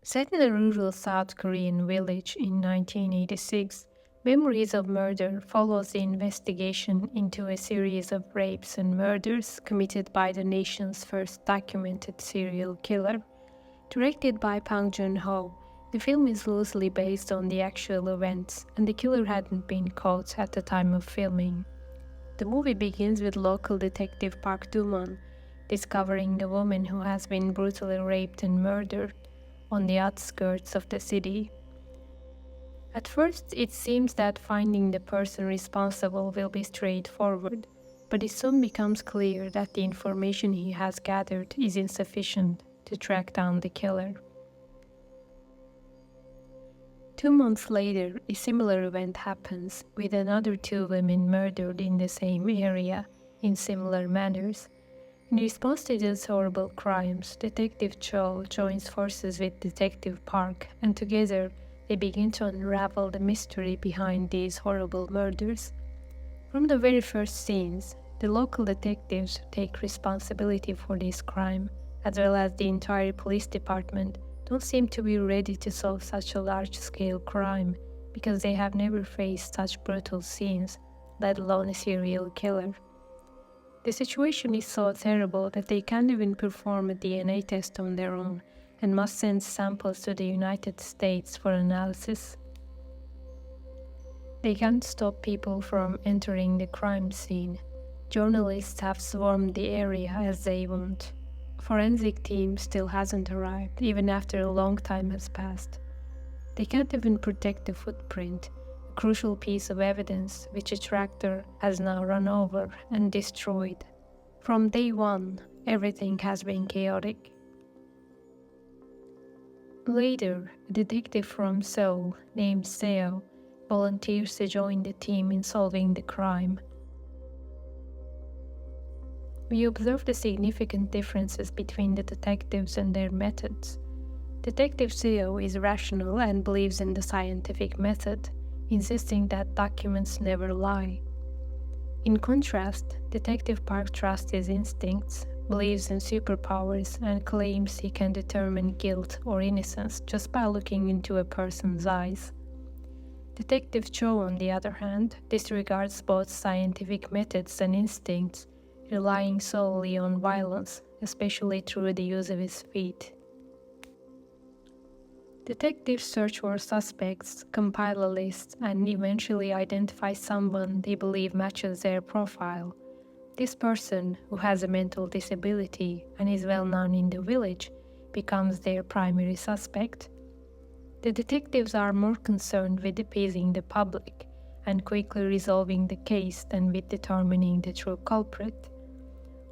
Set in a rural South Korean village in 1986, Memories of Murder follows the investigation into a series of rapes and murders committed by the nation's first documented serial killer. Directed by Bong Joon-ho, the film is loosely based on the actual events, and the killer hadn't been caught at the time of filming. The movie begins with local detective Park Do-man discovering a woman who has been brutally raped and murdered on the outskirts of the city. At first, it seems that finding the person responsible will be straightforward, but it soon becomes clear that the information he has gathered is insufficient to track down the killer. 2 months later, a similar event happens, with another two women murdered in the same area in similar manners. In response to these horrible crimes, Detective Cho joins forces with Detective Park, and together they begin to unravel the mystery behind these horrible murders. From the very first scenes, the local detectives take responsibility for this crime, as well as the entire police department don't seem to be ready to solve such a large-scale crime because they have never faced such brutal scenes, let alone a serial killer. The situation is so terrible that they can't even perform a DNA test on their own and must send samples to the United States for analysis. They can't stop people from entering the crime scene. Journalists have swarmed the area as they want. Forensic team still hasn't arrived, even after a long time has passed. They can't even protect the footprint, a crucial piece of evidence which a tractor has now run over and destroyed. From day one, everything has been chaotic. Later, a detective from Seoul named Seo volunteers to join the team in solving the crime. We observe the significant differences between the detectives and their methods. Detective Seo is rational and believes in the scientific method, insisting that documents never lie. In contrast, Detective Park trusts his instincts, believes in superpowers, and claims he can determine guilt or innocence just by looking into a person's eyes. Detective Cho, on the other hand, disregards both scientific methods and instincts, relying solely on violence, especially through the use of his feet. Detectives search for suspects, compile a list, and eventually identify someone they believe matches their profile. This person, who has a mental disability and is well known in the village, becomes their primary suspect. The detectives are more concerned with appeasing the public and quickly resolving the case than with determining the true culprit.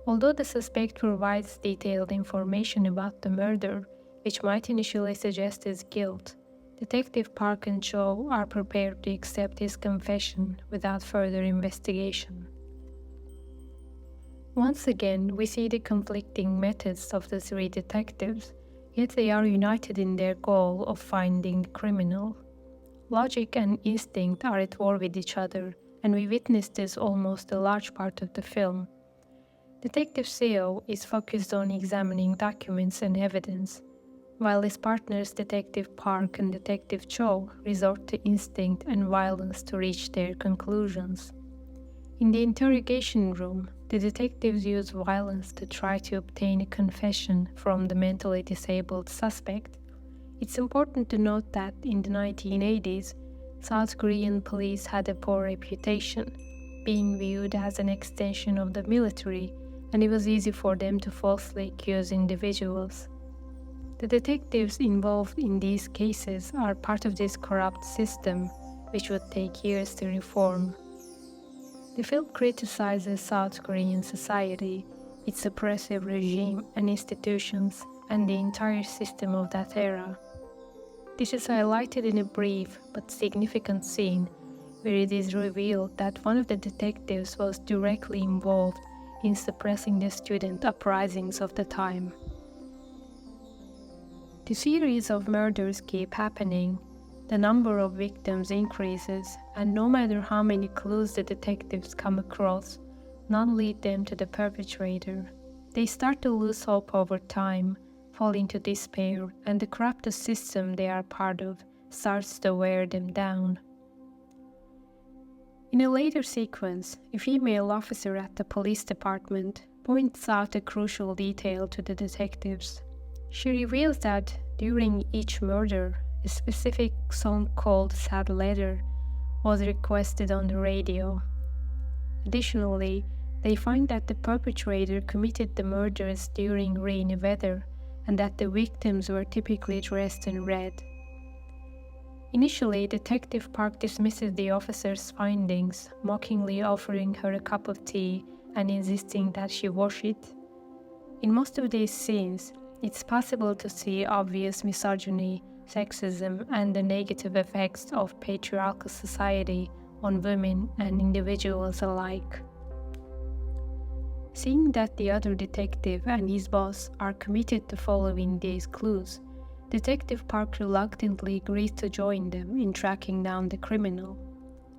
Although the suspect provides detailed information about the murder, which might initially suggest his guilt, Detective Park and Cho are prepared to accept his confession without further investigation. Once again, we see the conflicting methods of the three detectives, yet they are united in their goal of finding the criminal. Logic and instinct are at war with each other, and we witness this almost a large part of the film. Detective Seo is focused on examining documents and evidence, while his partners Detective Park and Detective Cho resort to instinct and violence to reach their conclusions. In the interrogation room, the detectives use violence to try to obtain a confession from the mentally disabled suspect. It's important to note that in the 1980s, South Korean police had a poor reputation, being viewed as an extension of the military, and it was easy for them to falsely accuse individuals. The detectives involved in these cases are part of this corrupt system, which would take years to reform. The film criticizes South Korean society, its oppressive regime and institutions, and the entire system of that era. This is highlighted in a brief but significant scene where it is revealed that one of the detectives was directly involved in suppressing the student uprisings of the time. The series of murders keep happening, the number of victims increases, and no matter how many clues the detectives come across, none lead them to the perpetrator. They start to lose hope over time, fall into despair, and the corrupted system they are part of starts to wear them down. In a later sequence, a female officer at the police department points out a crucial detail to the detectives. She reveals that during each murder, a specific song called Sad Letter was requested on the radio. Additionally, they find that the perpetrator committed the murders during rainy weather and that the victims were typically dressed in red. Initially, Detective Park dismisses the officer's findings, mockingly offering her a cup of tea and insisting that she wash it. In most of these scenes, it's possible to see obvious misogyny, sexism, and the negative effects of patriarchal society on women and individuals alike. Seeing that the other detective and his boss are committed to following these clues, Detective Park reluctantly agrees to join them in tracking down the criminal.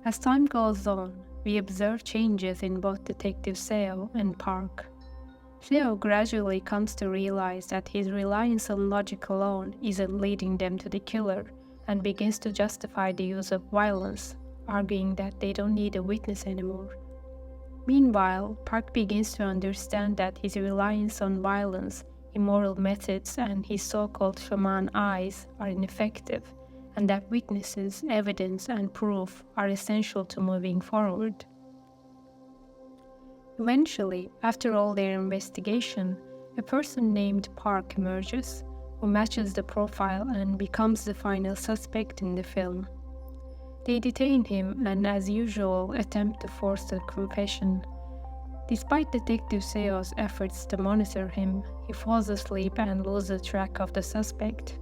As time goes on, we observe changes in both Detective Seo and Park. Seo gradually comes to realize that his reliance on logic alone isn't leading them to the killer and begins to justify the use of violence, arguing that they don't need a witness anymore. Meanwhile, Park begins to understand that his reliance on violence, immoral methods, and his so-called shaman eyes are ineffective, and that witnesses, evidence, and proof are essential to moving forward. Eventually, after all their investigation, a person named Park emerges, who matches the profile and becomes the final suspect in the film. They detain him and, as usual, attempt to force a confession. Despite Detective Seo's efforts to monitor him, he falls asleep and loses track of the suspect.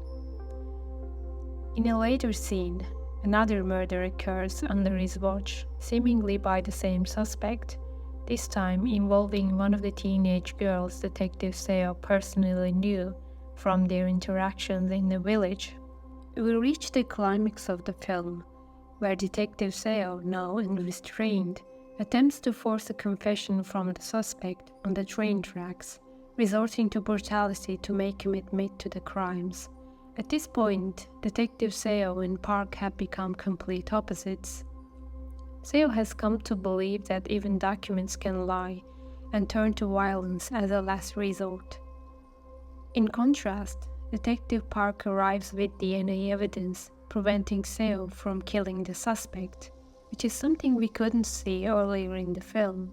In a later scene, another murder occurs under his watch, seemingly by the same suspect, this time involving one of the teenage girls Detective Seo personally knew from their interactions in the village. We reach the climax of the film, where Detective Seo, now unrestrained, attempts to force a confession from the suspect on the train tracks, resorting to brutality to make him admit to the crimes. At this point, Detective Seo and Park have become complete opposites. Seo has come to believe that even documents can lie and turn to violence as a last resort. In contrast, Detective Park arrives with DNA evidence preventing Seo from killing the suspect, which is something we couldn't see earlier in the film.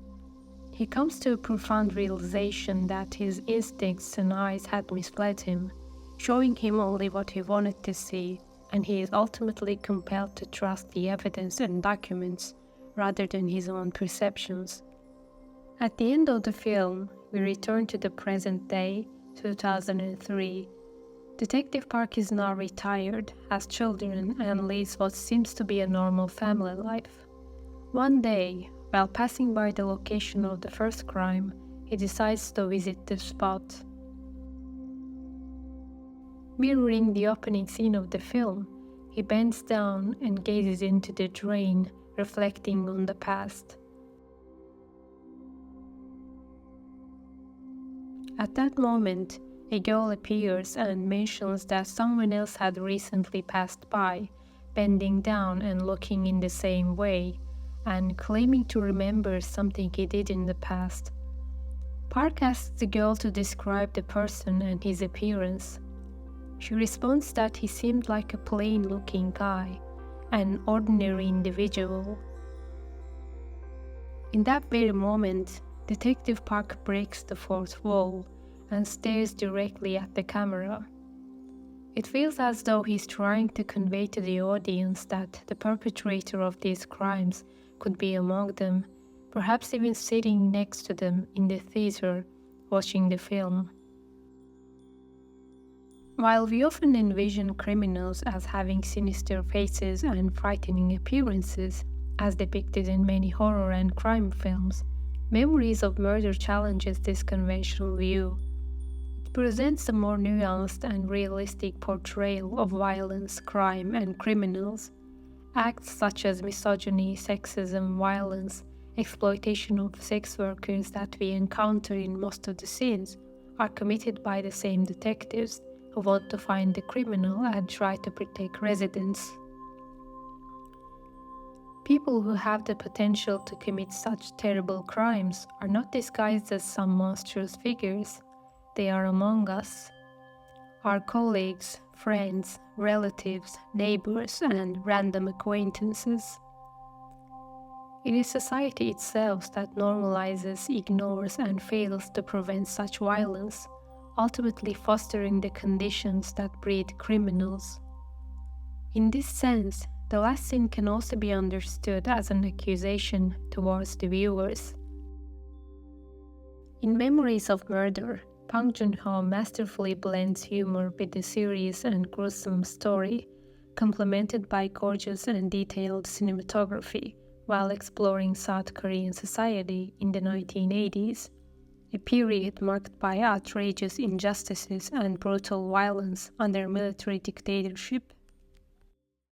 He comes to a profound realization that his instincts and eyes had misled him, showing him only what he wanted to see, and he is ultimately compelled to trust the evidence and documents rather than his own perceptions. At the end of the film, we return to the present day, 2003. Detective Park is now retired, has children, and leads what seems to be a normal family life. One day, while passing by the location of the first crime, he decides to visit the spot. Mirroring the opening scene of the film, he bends down and gazes into the drain, reflecting on the past. At that moment, a girl appears and mentions that someone else had recently passed by, bending down and looking in the same way, and claiming to remember something he did in the past. Park asks the girl to describe the person and his appearance. She responds that he seemed like a plain-looking guy, an ordinary individual. In that very moment, Detective Park breaks the fourth wall and stares directly at the camera. It feels as though he's trying to convey to the audience that the perpetrator of these crimes could be among them, perhaps even sitting next to them in the theater watching the film. While we often envision criminals as having sinister faces and frightening appearances, as depicted in many horror and crime films, Memories of Murder challenges this conventional view. It presents a more nuanced and realistic portrayal of violence, crime, and criminals. Acts such as misogyny, sexism, violence, exploitation of sex workers that we encounter in most of the scenes are committed by the same detectives who want to find the criminal and try to protect residents. People who have the potential to commit such terrible crimes are not disguised as some monstrous figures. They are among us. Our colleagues, friends, relatives, neighbors, and random acquaintances. It is society itself that normalizes, ignores, and fails to prevent such violence, ultimately fostering the conditions that breed criminals. In this sense, the last scene can also be understood as an accusation towards the viewers. In Memories of Murder, Bong Joon-ho masterfully blends humor with the serious and gruesome story, complemented by gorgeous and detailed cinematography, while exploring South Korean society in the 1980s, a period marked by outrageous injustices and brutal violence under military dictatorship.